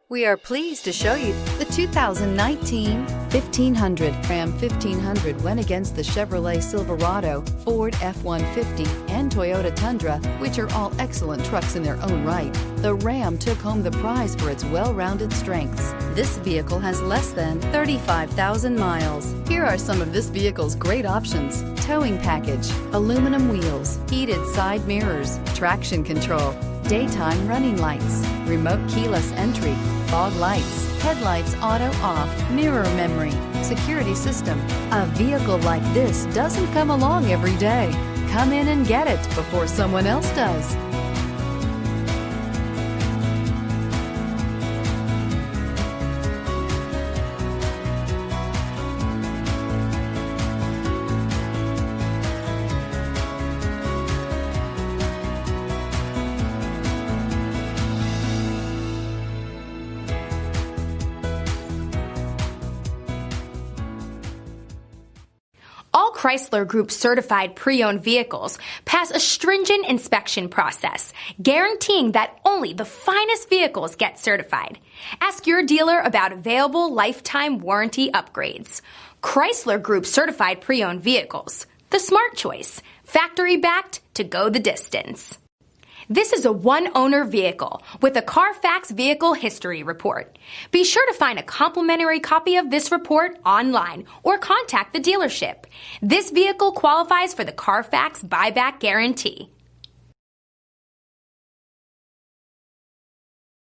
We are pleased to show you the 2019 1500. Ram 1500 went against the Chevrolet Silverado, Ford F-150, and Toyota Tundra, which are all excellent trucks in their own right. The Ram took home the prize for its well-rounded strengths. This vehicle has less than 35,000 miles. Here are some of this vehicle's great options: towing package, aluminum wheels, heated side mirrors, traction control, daytime running lights, remote keyless entry, fog lights, headlights auto off, mirror memory, security system. A vehicle like this doesn't come along every day. Come in and get it before someone else does. All Chrysler Group certified pre-owned vehicles pass a stringent inspection process, guaranteeing that only the finest vehicles get certified. Ask your dealer about available lifetime warranty upgrades. Chrysler Group certified pre-owned vehicles, the smart choice, factory backed to go the distance. This is a one-owner vehicle with a Carfax Vehicle History Report. Be sure to find a complimentary copy of this report online or contact the dealership. This vehicle qualifies for the Carfax Buyback Guarantee.